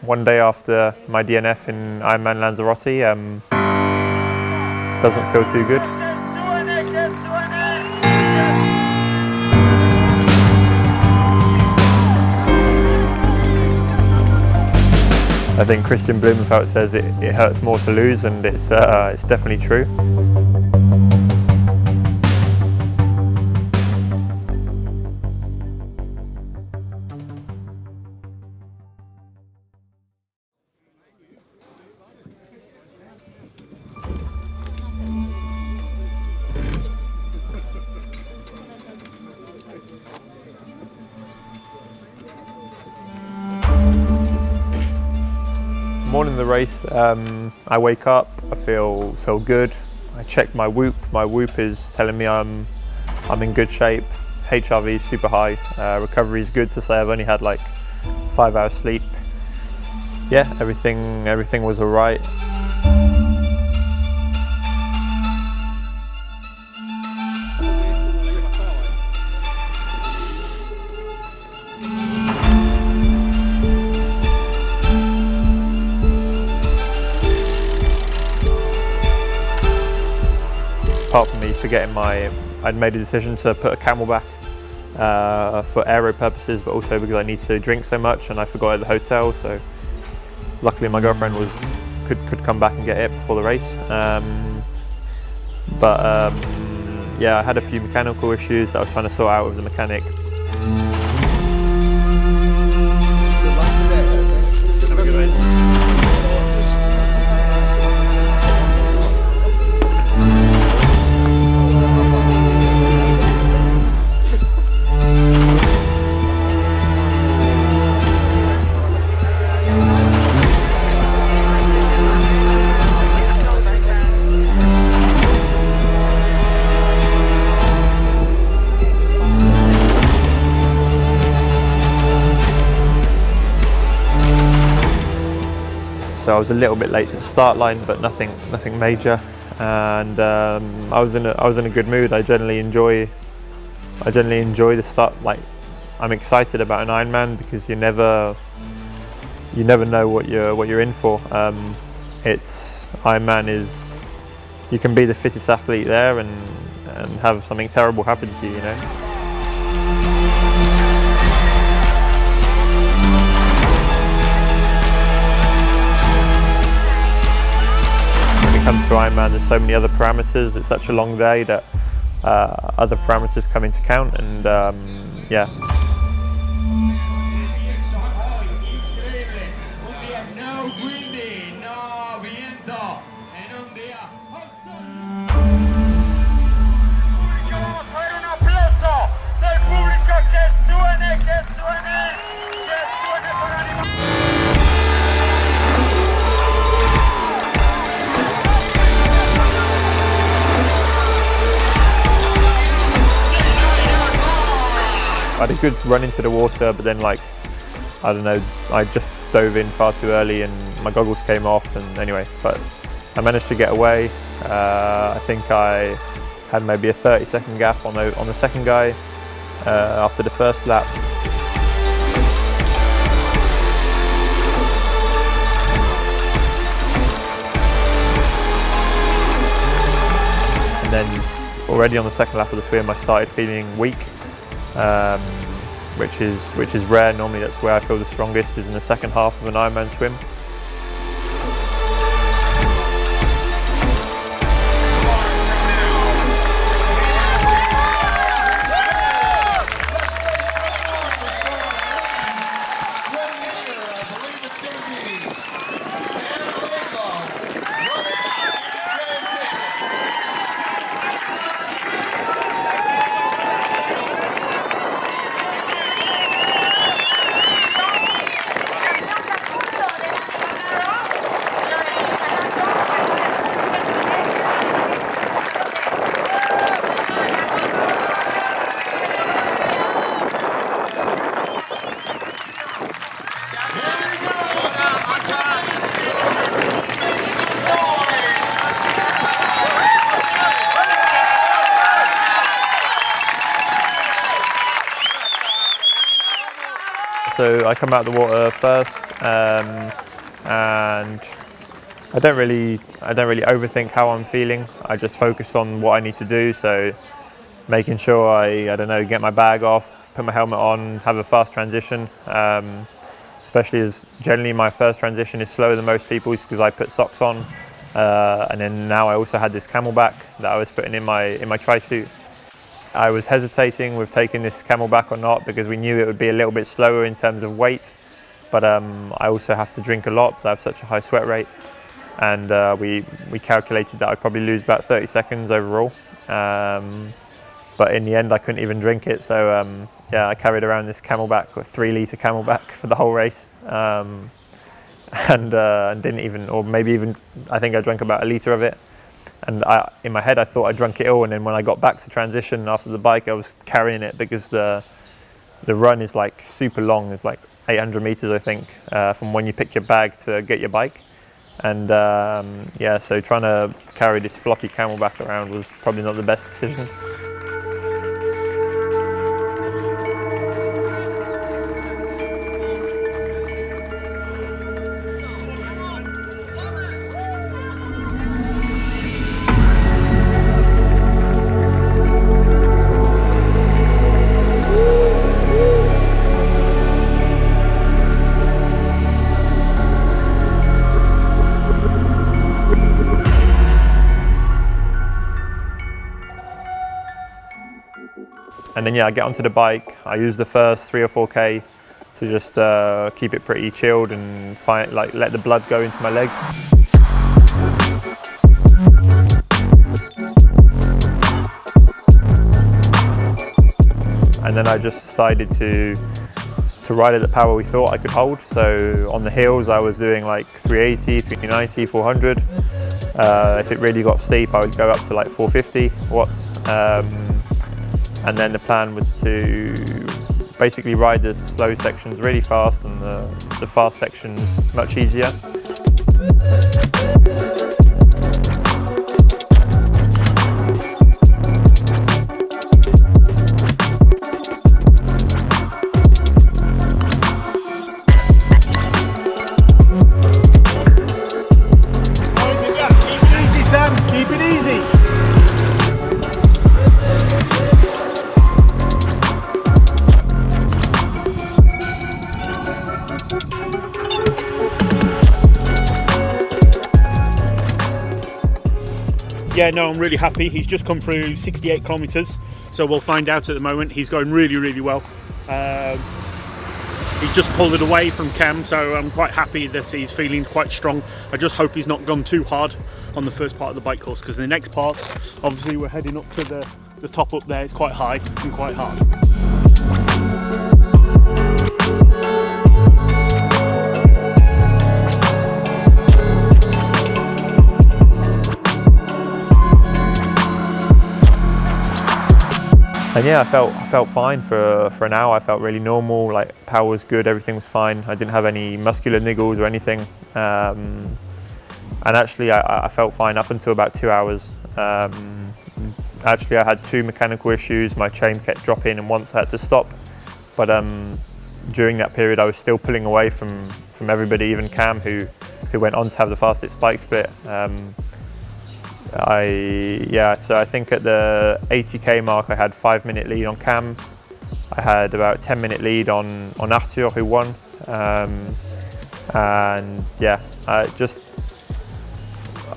one day after my DNF in Ironman Lanzarote. Doesn't feel too good. I think Christian Blummenfelt says it hurts more to lose, and it's definitely true. Morning of the race, I wake up, I feel good. I check my Whoop. My Whoop is telling me I'm in good shape. HRV is super high. Recovery is good to say I've only had like 5 hours sleep. Yeah, everything was alright. Apart from me forgetting I'd made a decision to put a camel back for aero purposes, but also because I need to drink so much and I forgot at the hotel. So luckily my girlfriend could come back and get it before the race. Yeah, I had a few mechanical issues that I was trying to sort out with the mechanic. Have a good race. So I was a little bit late to the start line, but nothing major, and I was in a good mood. I generally enjoy the start. Like, I'm excited about an Ironman because you never know what you're in for. Ironman is, you can be the fittest athlete there and have something terrible happen to you, you know. When it comes to Ironman, there's so many other parameters. It's such a long day that other parameters come into count, and yeah. I had a good run into the water, but then, like, I don't know, I just dove in far too early and my goggles came off, and anyway, but I managed to get away. I think I had maybe a 30-second gap on the second guy after the first lap. And then already on the second lap of the swim I started feeling weak. Which is rare. Normally that's where I feel the strongest, is in the second half of an Ironman swim. so I come out of the water first, and I don't really overthink how I'm feeling. I just focus on what I need to do. So making sure I don't know, get my bag off, put my helmet on, have a fast transition. Especially as generally my first transition is slower than most people's because I put socks on, and then now I also had this camelback that I was putting in my tri-suit. I was hesitating with taking this camelback or not because we knew it would be a little bit slower in terms of weight, but I also have to drink a lot because I have such a high sweat rate, and we calculated that I'd probably lose about 30 seconds overall, but in the end I couldn't even drink it, so yeah, I carried around this camelback, a 3-litre camelback for the whole race, and didn't even, or maybe even, I think I drank about a litre of it. And in my head, I thought I drank it all. And then when I got back to transition after the bike, I was carrying it because the run is like super long. It's like 800 meters, I think, from when you pick your bag to get your bike. And yeah, so trying to carry this floppy camelback around was probably not the best decision. And then yeah, I get onto the bike. I use the first 3 or 4K to just keep it pretty chilled and let the blood go into my legs. And then I just decided to ride at the power we thought I could hold. So on the hills, I was doing like 380, 390, 400. If it really got steep, I would go up to like 450 watts. And then the plan was to basically ride the slow sections really fast and the fast sections much easier. Yeah, no, I'm really happy. He's just come through 68 kilometers, so we'll find out at the moment. He's going really, really well. He's just pulled it away from Cam, so I'm quite happy that he's feeling quite strong. I just hope he's not gone too hard on the first part of the bike course, because the next part, obviously we're heading up to the top up there. It's quite high and quite hard. And yeah, I felt fine for an hour. I felt really normal, like power was good, everything was fine. I didn't have any muscular niggles or anything. And actually I felt fine up until about 2 hours. Actually I had 2 mechanical issues. My chain kept dropping and once I had to stop. But during that period I was still pulling away from everybody, even Cam who went on to have the fastest bike split. So I think at the 80k mark I had 5-minute lead on Cam. I had about 10-minute lead on Arthur, who won. And yeah,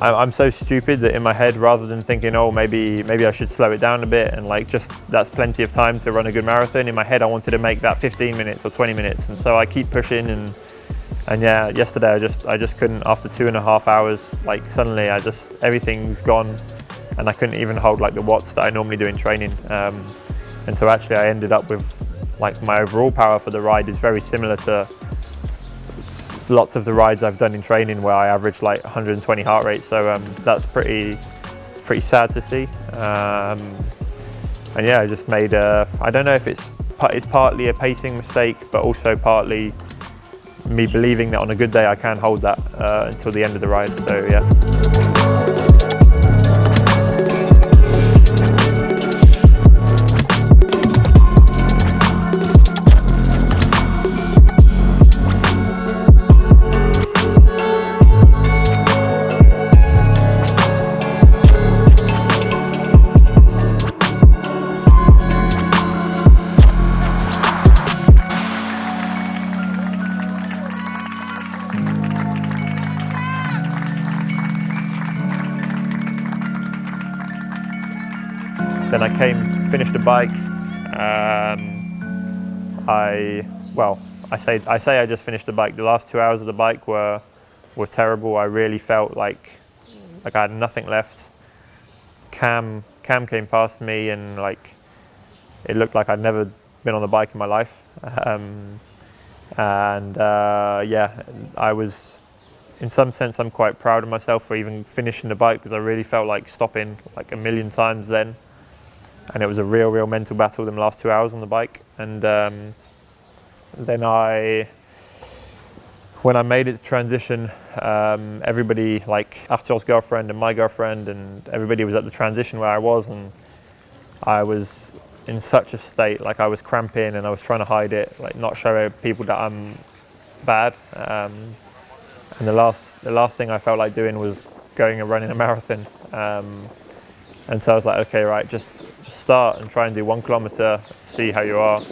I'm so stupid that in my head, rather than thinking, oh, maybe I should slow it down a bit and like just that's plenty of time to run a good marathon, in my head I wanted to make that 15 minutes or 20 minutes, and so I keep pushing and yeah, yesterday I just couldn't. After 2.5 hours, like suddenly everything's gone, and I couldn't even hold like the watts that I normally do in training. And so actually I ended up with like my overall power for the ride is very similar to lots of the rides I've done in training where I average like 120 heart rate. So it's pretty sad to see. And yeah, I just made I don't know if it's partly a pacing mistake, but also partly me believing that on a good day I can hold that until the end of the ride, so yeah. Then I finished the bike. I say I just finished the bike. The last 2 hours of the bike were terrible. I really felt like I had nothing left. Cam came past me, and like it looked like I'd never been on the bike in my life. Yeah, I was, in some sense, I'm quite proud of myself for even finishing the bike, because I really felt like stopping like a million times then. And it was a real mental battle in the last 2 hours on the bike. And then when I made it to transition, everybody, like Arthur's girlfriend and my girlfriend, and everybody was at the transition where I was, and I was in such a state, like I was cramping and I was trying to hide it, like not show people that I'm bad. And the last thing I felt like doing was going and running a marathon. And so I was like, okay, right, just start and try and do 1 kilometer, see how you are.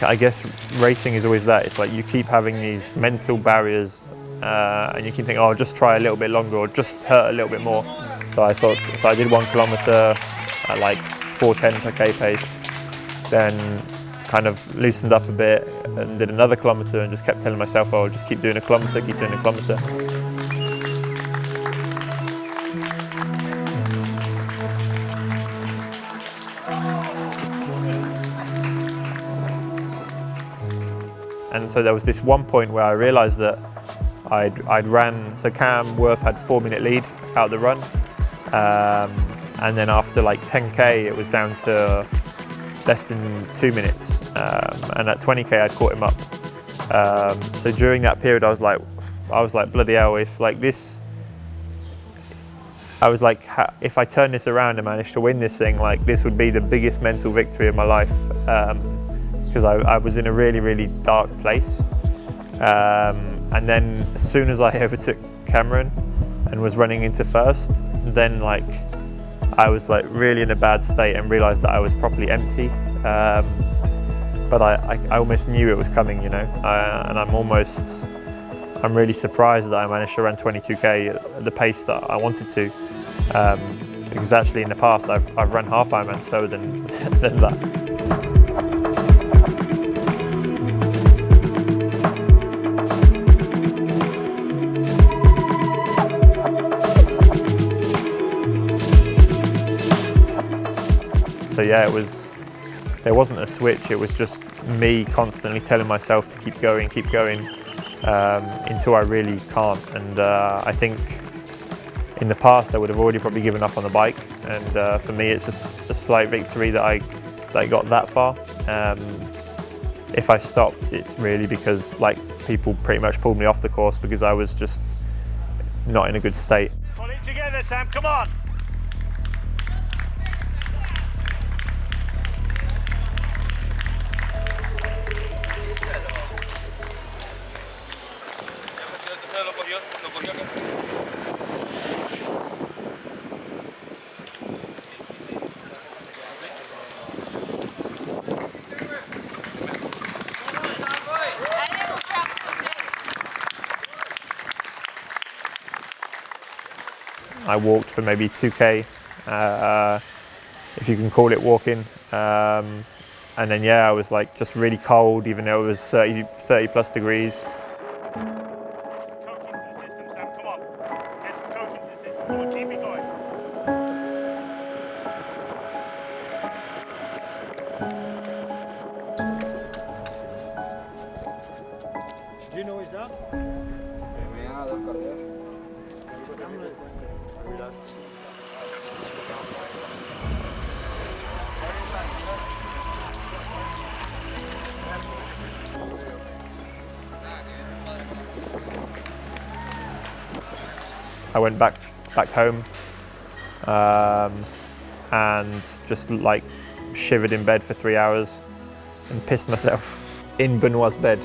I guess racing is always that. It's like you keep having these mental barriers, and you keep thinking, oh, just try a little bit longer, or just hurt a little bit more. So I did 1 kilometer at like 4:10 per k pace, then kind of loosened up a bit and did another kilometer, and just kept telling myself, oh, just keep doing a kilometer, keep doing a kilometer. And so there was this one point where I realised that I'd ran, so Cam Worth had 4-minute lead out the run, and then after like 10k it was down to less than 2 minutes, and at 20k I'd caught him up. So during that period I was like bloody hell, if like this, I was like, if I turn this around and manage to win this thing, like this would be the biggest mental victory of my life. Because I was in a really dark place, and then as soon as I overtook Cameron and was running into first, then like I was like really in a bad state and realised that I was properly empty. But I almost knew it was coming, you know, and I'm really surprised that I managed to run 22k at the pace that I wanted to, because actually in the past I've run half Ironman slower than that. So yeah, there wasn't a switch, it was just me constantly telling myself to keep going, until I really can't. And I think in the past I would have already probably given up on the bike, and for me it's a slight victory that I got that far. If I stopped, it's really because like people pretty much pulled me off the course because I was just not in a good state. Pull it together, Sam, come on! I walked for maybe 2k, if you can call it walking, and then yeah, I was like just really cold, even though it was 30 plus degrees. Coke into the system, Sam, come on. Get some coke into the system, come on, keep it going. Do you know his dad? I went back home and just like shivered in bed for 3 hours and pissed myself in Benoit's bed.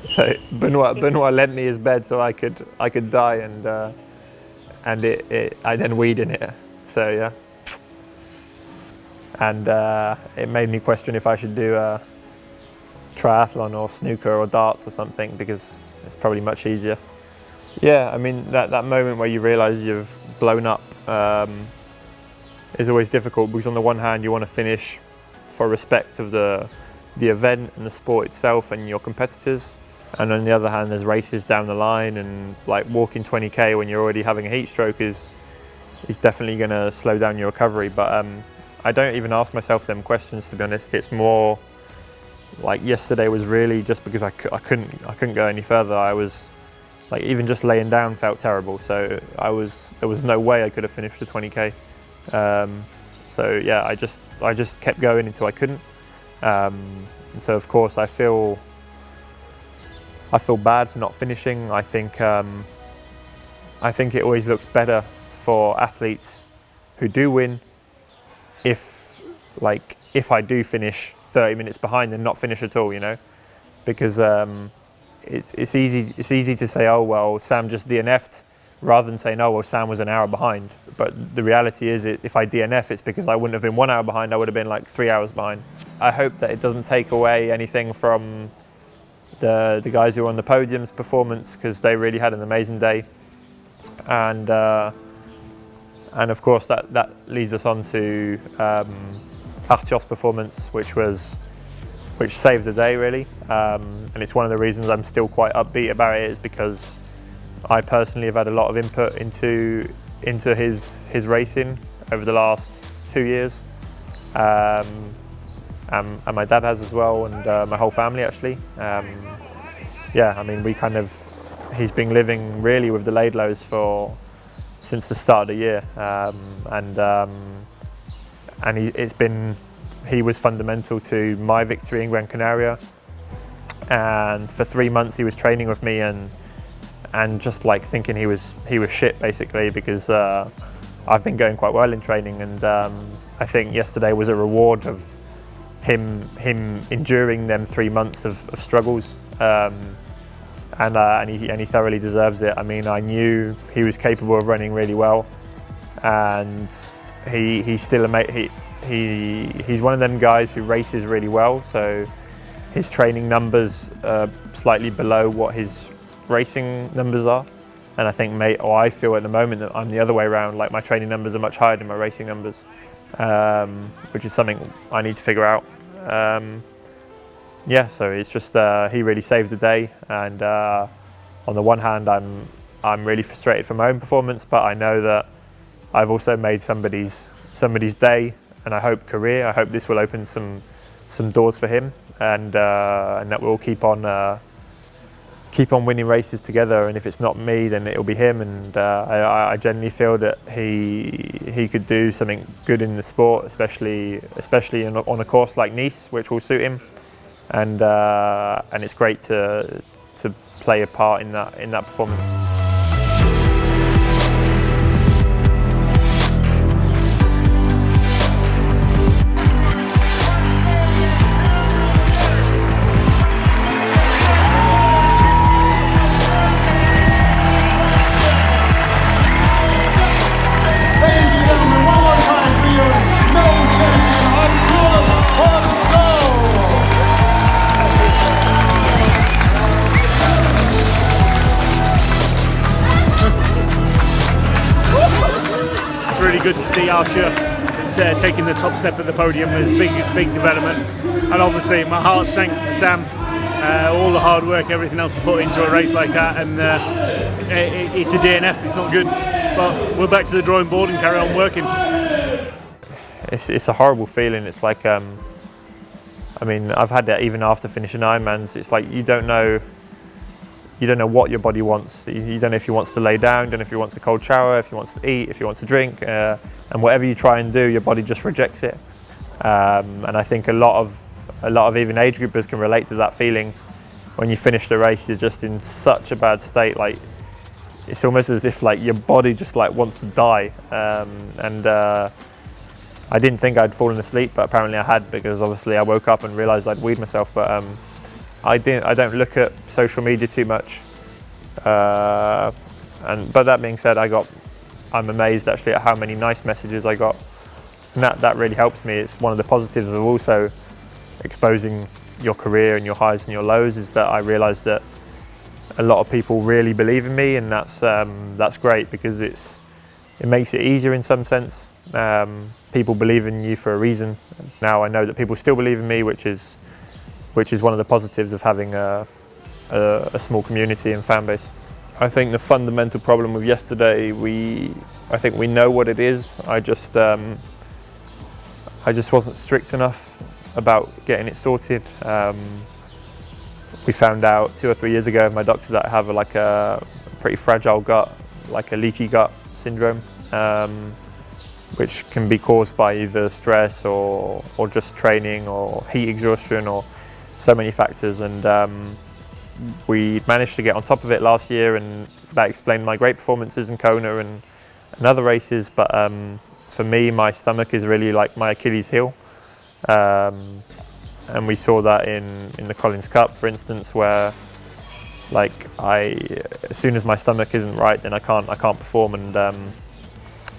So Benoit lent me his bed so I could die, and I then weed in it. So yeah, and it made me question if I should do a triathlon or snooker or darts or something, because it's probably much easier. Yeah, I mean that moment where you realise you've blown up is always difficult, because on the one hand you want to finish for respect of the event and the sport itself and your competitors, and on the other hand there's races down the line, and like walking 20k when you're already having a heat stroke is definitely going to slow down your recovery. But I don't even ask myself them questions, to be honest. It's more like yesterday was really just because I couldn't go any further. I was like, even just laying down felt terrible, so there was no way I could have finished the 20k. So yeah, I just kept going until I couldn't. And so of course I feel bad for not finishing. I think it always looks better for athletes who do win if I do finish 30 minutes behind than not finish at all, you know, because it's easy to say, oh well, Sam just DNF'd, rather than saying, oh well, Sam was an hour behind. But the reality is, if I DNF, it's because I wouldn't have been 1 hour behind, I would have been like 3 hours behind. I hope that it doesn't take away anything from the guys who were on the podium's performance, because they really had an amazing day. And of course that leads us on to Arthur's performance, which saved the day really. And it's one of the reasons I'm still quite upbeat about it, is because I personally have had a lot of input into his racing over the last 2 years, and my dad has as well, and my whole family actually. Yeah, I mean he's been living really with the Laidlows since the start of the year, and he was fundamental to my victory in Gran Canaria. And for 3 months he was training with me, and just like thinking he was shit basically, because I've been going quite well in training, and I think yesterday was a reward of him enduring them 3 months of struggles, and he thoroughly deserves it. I mean, I knew he was capable of running really well, and he's still he's one of them guys who races really well, so his training numbers are slightly below what his racing numbers are. And I think I feel at the moment that I'm the other way around, like my training numbers are much higher than my racing numbers, which is something I need to figure out. Yeah, so it's just he really saved the day, and on the one hand I'm really frustrated for my own performance, but I know that I've also made somebody's day, and I hope career. I hope this will open some doors for him, and that we'll keep on winning races together. And if it's not me, then it'll be him. And I genuinely feel that he could do something good in the sport, especially on a course like Nice, which will suit him. And it's great to play a part in that performance. Really good to see Archer taking the top step at the podium with big development, and obviously my heart sank for Sam. All the hard work, everything else to put into a race like that, and it's a DNF. It's not good, but we're back to the drawing board and carry on working. It's a horrible feeling. It's like I mean, I've had that even after finishing Ironmans. It's like you don't know what your body wants. You don't know if he wants to lay down, you don't know if he wants a cold shower, if he wants to eat, if he wants to drink, and whatever you try and do, your body just rejects it. And I think a lot of even age groupers can relate to that feeling. When you finish the race, you're just in such a bad state. Like it's almost as if like your body just like wants to die. I didn't think I'd fallen asleep, but apparently I had, because obviously I woke up and realised I'd weed myself. But I don't look at social media too much. But that being said, I'm amazed actually at how many nice messages I got, and that really helps me. It's one of the positives of also exposing your career and your highs and your lows, is that I realised that a lot of people really believe in me, and that's great, because it makes it easier in some sense. People believe in you for a reason. Now I know that people still believe in me, which is one of the positives of having a small community and fan base. I think the fundamental problem with yesterday, I think we know what it is. I just wasn't strict enough about getting it sorted. We found out 2 or 3 years ago with my doctor that I have like a pretty fragile gut, like a leaky gut syndrome, which can be caused by either stress or just training or heat exhaustion or so many factors. And we managed to get on top of it last year, and that explained my great performances in Kona and other races. But for me, my stomach is really like my Achilles heel. And we saw that in the Collins Cup, for instance, where like as soon as my stomach isn't right, then I can't perform. And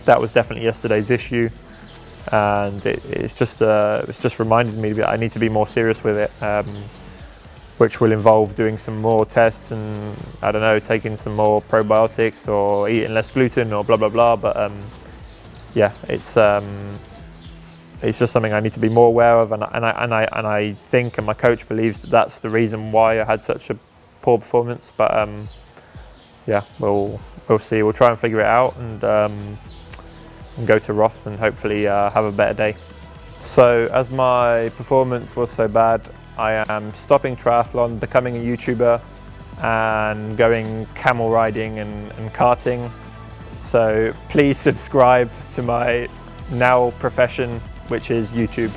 that was definitely yesterday's issue. And it's just reminded me that I need to be more serious with it, which will involve doing some more tests and, I don't know, taking some more probiotics or eating less gluten or blah blah blah. But yeah, it's just something I need to be more aware of, and I think, and my coach believes, that that's the reason why I had such a poor performance. But yeah, we'll see. We'll try and figure it out, and go to Roth and hopefully have a better day. So as my performance was so bad, I am stopping triathlon, becoming a YouTuber, and going camel riding and karting. So please subscribe to my now profession, which is YouTube.